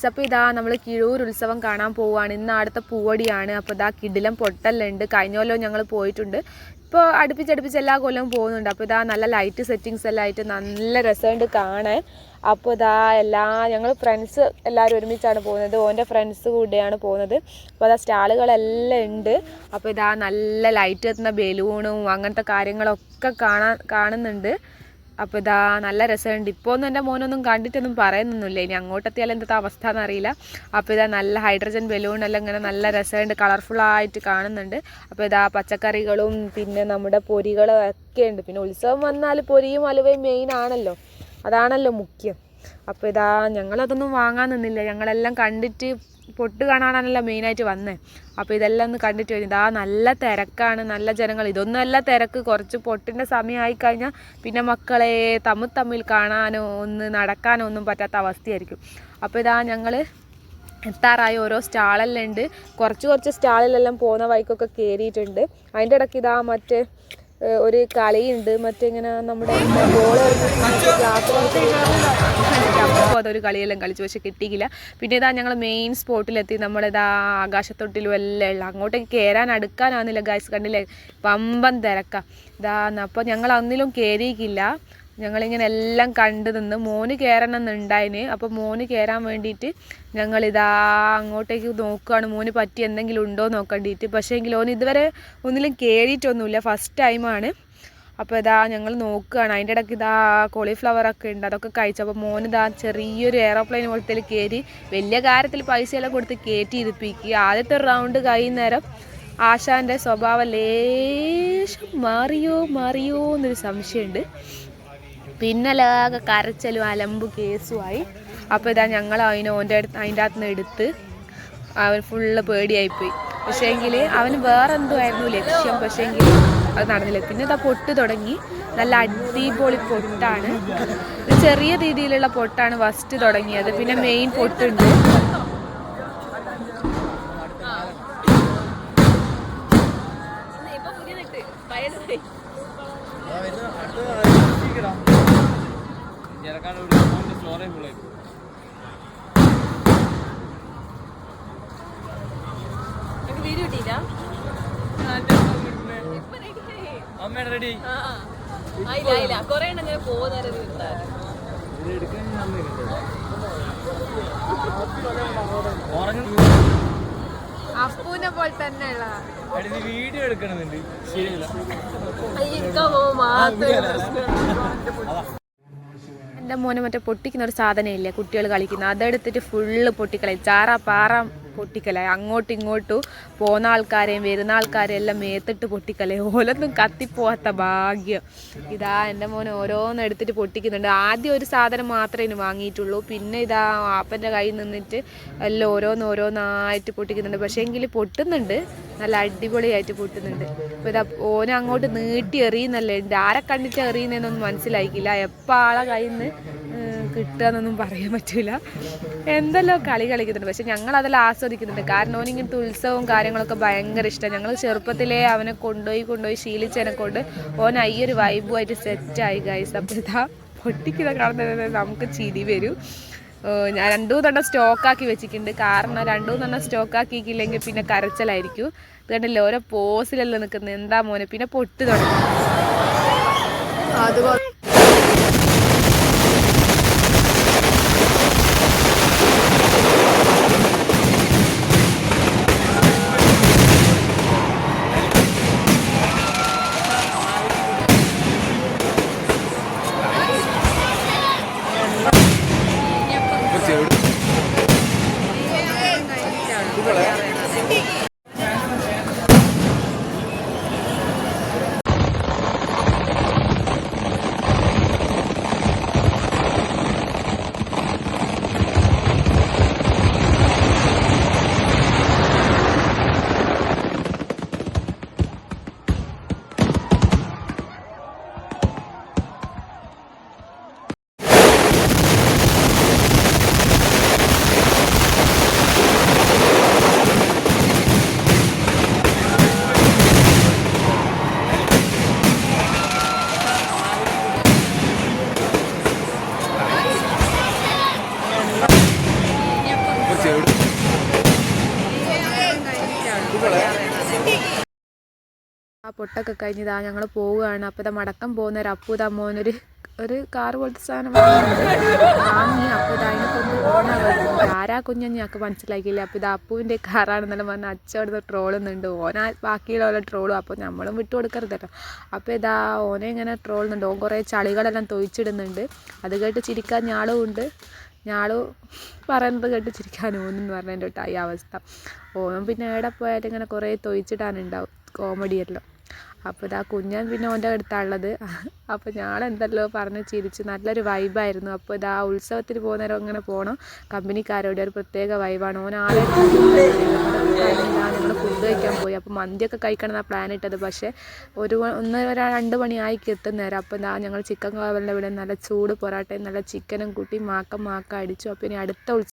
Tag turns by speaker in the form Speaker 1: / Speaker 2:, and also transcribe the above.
Speaker 1: അപ്പോൾ ഇതാ നമ്മൾ കിഴൂർ ഉത്സവം കാണാൻ പോവുകയാണ്. ഇന്ന് അടുത്ത പൂവടിയാണ്. അപ്പോൾ ഇതാ കിടിലം പൊട്ടലുണ്ട്. കഴിഞ്ഞ കൊല്ലവും ഞങ്ങൾ പോയിട്ടുണ്ട്. ഇപ്പോൾ അടുപ്പിച്ചടുപ്പിച്ച് എല്ലാ കൊല്ലവും പോകുന്നുണ്ട്. അപ്പോൾ ഇതാ നല്ല ലൈറ്റ് സെറ്റിങ്സ് എല്ലാം ആയിട്ട് നല്ല രസമുണ്ട് കാണാൻ. അപ്പോൾ ഇതാ ഞങ്ങൾ ഫ്രണ്ട്സ് എല്ലാവരും ഒരുമിച്ചാണ് പോകുന്നത്. ഓൻ്റെ ഫ്രണ്ട്സ് കൂടെയാണ് പോകുന്നത്. അപ്പോൾ അതാ സ്റ്റാളുകളെല്ലാം ഉണ്ട്. അപ്പോൾ ഇതാ നല്ല ലൈറ്റ് എത്തുന്ന ബലൂണും അങ്ങനത്തെ കാര്യങ്ങളൊക്കെ കാണുന്നുണ്ട്. അപ്പോൾ ഇതാ നല്ല രസമുണ്ട്. ഇപ്പോൾ ഒന്നും എൻ്റെ മോനൊന്നും കണ്ടിട്ടൊന്നും പറയുന്നൊന്നുമില്ല. ഇനി അങ്ങോട്ടെത്തിയാൽ എന്താ അവസ്ഥ എന്നറിയില്ല. അപ്പോൾ ഇതാ നല്ല ഹൈഡ്രജൻ ബലൂണെല്ലാം ഇങ്ങനെ നല്ല രസമുണ്ട്, കളർഫുള്ളായിട്ട് കാണുന്നുണ്ട്. അപ്പോൾ ഇതാ പച്ചക്കറികളും പിന്നെ നമ്മുടെ പൊരികളും ഒക്കെ ഉണ്ട്. പിന്നെ ഉത്സവം വന്നാൽ പൊരിയും അലുവയും മെയിൻ ആണല്ലോ, അതാണല്ലോ മുഖ്യം. അപ്പോൾ ഇതാ ഞങ്ങളതൊന്നും വാങ്ങാൻ നിന്നില്ല. ഞങ്ങളെല്ലാം കണ്ടിട്ട് പൊട്ട് കാണാനാണല്ലോ മെയിനായിട്ട് വന്നത്. അപ്പോൾ ഇതെല്ലാം ഒന്ന് കണ്ടിട്ട് വരും. ഇതാ നല്ല തിരക്കാണ്, നല്ല ജനങ്ങൾ. ഇതൊന്നുമല്ല തിരക്ക്, കുറച്ച് പൊട്ടിൻ്റെ സമയമായി കഴിഞ്ഞാൽ പിന്നെ മക്കളെ തമ്മിൽ കാണാനോ നടക്കാനോ ഒന്നും പറ്റാത്ത അവസ്ഥയായിരിക്കും. അപ്പോൾ ഇതാ ഞങ്ങൾ എത്താറായി. ഓരോ സ്റ്റാളെല്ലാം ഉണ്ട്. കുറച്ച് സ്റ്റാളിലെല്ലാം പോകുന്ന വഴിക്കൊക്കെ കയറിയിട്ടുണ്ട്. അതിൻ്റെ ഇടയ്ക്ക് ഇതാ മറ്റേ ഒരു കളിയുണ്ട്, മറ്റിങ്ങനെ നമ്മുടെ ബോൾ അപ്പോൾ അതൊരു കളിയെല്ലാം കളിച്ചു, പക്ഷെ കിട്ടിയില്ല. പിന്നെ ഇതാ ഞങ്ങൾ മെയിൻ സ്പോട്ടിലെത്തി. നമ്മളിതാ ആകാശത്തൊട്ടിലും എല്ലാം ഉള്ള അങ്ങോട്ടേക്ക് കയറാൻ അടുക്കാനാവുന്നില്ല ഗൈസ്, കണ്ടില്ലേ വമ്പൻ തിരക്കാം ഇതാ. അപ്പോൾ ഞങ്ങൾ അന്നിലും കയറിയിക്കില്ല. ഞങ്ങളിങ്ങനെ എല്ലാം കണ്ടു നിന്ന്. മോന് കയറണം എന്നുണ്ടായിന്. അപ്പോൾ മോന് കയറാൻ വേണ്ടിയിട്ട് ഞങ്ങളിതാ അങ്ങോട്ടേക്ക് നോക്കുകയാണ്, മോന് പറ്റി എന്തെങ്കിലും ഉണ്ടോ നോക്കേണ്ടിയിട്ട്. പക്ഷേ എങ്കിൽ ഓന് ഇതുവരെ ഒന്നിലും കയറിയിട്ടൊന്നുമില്ല, ഫസ്റ്റ് ടൈമാണ്. അപ്പോൾ ഇതാ ഞങ്ങൾ നോക്കുകയാണ്. അതിൻ്റെ ഇടയ്ക്ക് ഇതാ കോളിഫ്ലവറൊക്കെ ഉണ്ട്, അതൊക്കെ കഴിച്ചപ്പോൾ മോന് ഇതാ ചെറിയൊരു എയറോപ്ലെയിൻ പോലത്തിൽ കയറി. വലിയ കാര്യത്തിൽ പൈസയെല്ലാം കൊടുത്ത് കയറ്റി ഇരുപ്പിക്കുക. ആദ്യത്തെ റൗണ്ട് കഴിയുന്നേരം ആശാൻ്റെ സ്വഭാവം ലേശം മാറിയോ എന്നൊരു സംശയമുണ്ട്. പിന്നെ ലാകെ കരച്ചലും അലമ്പ് കേസുമായി. അപ്പോൾ ഇതാ ഞങ്ങൾ അതിൻ്റെ അകത്ത് നിന്ന് എടുത്ത് അവൻ ഫുള്ള് പേടിയായിപ്പോയി. പക്ഷേ എങ്കിൽ അവന് വേറെ എന്തോ ആയിരുന്നു ലക്ഷ്യം, പക്ഷേ എങ്കിൽ അത് നടന്നില്ല. പിന്നെ ഇതാ പൊട്ട് തുടങ്ങി. നല്ല അടിപൊളി പൊട്ടാണ്. ചെറിയ രീതിയിലുള്ള പൊട്ടാണ് ഫസ്റ്റ് തുടങ്ങിയത്. പിന്നെ മെയിൻ പൊട്ടുണ്ട്. അപ്പൂനെ പോലെ തന്നെ വീഡിയോ എടുക്കണമെന്നുണ്ട്. എൻ്റെ മോനെ മറ്റേ പൊട്ടിക്കുന്ന ഒരു സാധനമില്ലേ കുട്ടികൾ കളിക്കുന്ന, അതെടുത്തിട്ട് ഫുള്ള് പൊട്ടിക്കളയും. ചാറ പാറ പൊട്ടിക്കലായി. അങ്ങോട്ടും ഇങ്ങോട്ടും പോകുന്ന ആൾക്കാരെയും വരുന്ന ആൾക്കാരെയും എല്ലാം മേത്തിട്ട് പൊട്ടിക്കലേ. ഓലൊന്നും കത്തിപ്പോവാത്ത ഭാഗ്യം. ഇതാ എൻ്റെ മോനെ ഓരോന്ന് എടുത്തിട്ട് പൊട്ടിക്കുന്നുണ്ട്. ആദ്യം ഒരു സാധനം മാത്രമേ ഇനി വാങ്ങിയിട്ടുള്ളൂ. പിന്നെ ഇതാ ആപ്പൻ്റെ കയ്യിൽ നിന്നിട്ട് എല്ലാം ഓരോന്നായിട്ട് പൊട്ടിക്കുന്നുണ്ട്. പക്ഷേ എങ്കിൽ പൊട്ടുന്നുണ്ട്, നല്ല അടിപൊളിയായിട്ട് പൊട്ടുന്നുണ്ട്. അപ്പോൾ ഇതാ ഓനെ അങ്ങോട്ട് നീട്ടി എറിയുന്നല്ലേ ഉണ്ട്. ആരെ കണ്ടിട്ട് എറിയുന്നതെന്നൊന്നും മനസ്സിലായിക്കില്ല. എപ്പോൾ ആളെ കയ്യിൽ നിന്ന് കിട്ടുക എന്നൊന്നും പറയാൻ പറ്റില്ല. എന്തെല്ലോ കളിക്കുന്നുണ്ട്. പക്ഷെ ഞങ്ങളതെല്ലാം ആസ്വദിക്കുന്നുണ്ട്. കാരണം ഓനിങ്ങനത്തെ ഉത്സവവും കാര്യങ്ങളൊക്കെ ഭയങ്കര ഇഷ്ടമാണ്. ഞങ്ങൾ ചെറുപ്പത്തിലേ അവനെ കൊണ്ടുപോയി ശീലിച്ചതിനെ കൊണ്ട് ഓൻ ഈ ഒരു വൈബുമായിട്ട് സെറ്റായി ഗൈസ്. അപ്പോൾ ഇതാ പൊട്ടിക്കുന്ന കാണുന്നത് നമുക്ക് ചിരി വരും. ഞാൻ 2-3 സ്റ്റോക്കാക്കി വെച്ചിട്ടുണ്ട്. കാരണം 2-3 സ്റ്റോക്കാക്കിയില്ലെങ്കിൽ പിന്നെ കരച്ചലായിരിക്കും. അതുകൊണ്ടല്ലേ ഓരോ പോസിലെല്ലാം നിൽക്കുന്നത്. എന്താ മോനെ. പിന്നെ പൊട്ട് തുടങ്ങി. അതുപോലെ പൊട്ടൊക്കെ കഴിഞ്ഞതാ ഞങ്ങൾ പോവുകയാണ്. അപ്പോൾ ഇതാ മടക്കം പോകുന്ന ഒരു അപ്പൂതാ മോനൊരു കാറ് പോലത്തെ സാധനം വാങ്ങി. അപ്പോൾ ഇത് അതിനെ കൊണ്ട് ഓന ആരാ കുഞ്ഞെന്ന് ഞങ്ങൾക്ക് മനസ്സിലാക്കിയില്ല. അപ്പോൾ ഇത് അപ്പൂവിൻ്റെ കാറാണെന്നെല്ലാം പറഞ്ഞ് അച്ഛടുത്ത് ട്രോളുന്നുണ്ട്. ഓന ബാക്കിയുള്ള പോലെ ട്രോളും. അപ്പോൾ നമ്മളും വിട്ടു കൊടുക്കരുതല്ലോ. അപ്പോൾ ഇതാ ഓനെ ഇങ്ങനെ ട്രോളുന്നുണ്ട്. ഓൻ കുറേ ചളികളെല്ലാം തൊഴിച്ചിടുന്നുണ്ട്. അത് കേട്ട് ചിരിക്കാൻ ഞാളും ഉണ്ട്. ഞാളും പറയുന്നത് കേട്ട് ചിരിക്കാൻ ഓനെന്ന് പറഞ്ഞതിൻ്റെ തൊട്ടായി അവസ്ഥ. ഓനും പിന്നെ എവിടെ പോയാലും ഇങ്ങനെ കുറേ തൊഴിച്ചിടാനുണ്ടാവും കോമഡിയെല്ലാം. അപ്പോൾ ഇതാ കുഞ്ഞൻ പിന്നെ ഓൻ്റെ അടുത്താണുള്ളത്. അപ്പോൾ ഞാളെന്തല്ലോ പറഞ്ഞ് ചിരിച്ച് നല്ലൊരു വൈബായിരുന്നു. അപ്പോൾ ഇതാ ഉത്സവത്തിന് പോകുന്നേരം അങ്ങനെ പോകണം. കമ്പനിക്കാരോട് ഒരു പ്രത്യേക വൈബാണ്. ഓൻ ആളെ ഞങ്ങൾ ഫുഡ് കഴിക്കാൻ പോയി. അപ്പോൾ മന്തിയൊക്കെ കഴിക്കണമെന്നാണ് പ്ലാൻ ഇട്ടത്. പക്ഷേ 1-2 മണിയായി എത്തുന്നേരം. അപ്പോൾ ഇതാ ഞങ്ങൾ ചിക്കൻ കാവലിൻ്റെ ഇവിടെ നല്ല ചൂട് പൊറാട്ടയും നല്ല ചിക്കനും കൂട്ടി മാക്ക അടിച്ചു. അപ്പോൾ ഇനി അടുത്ത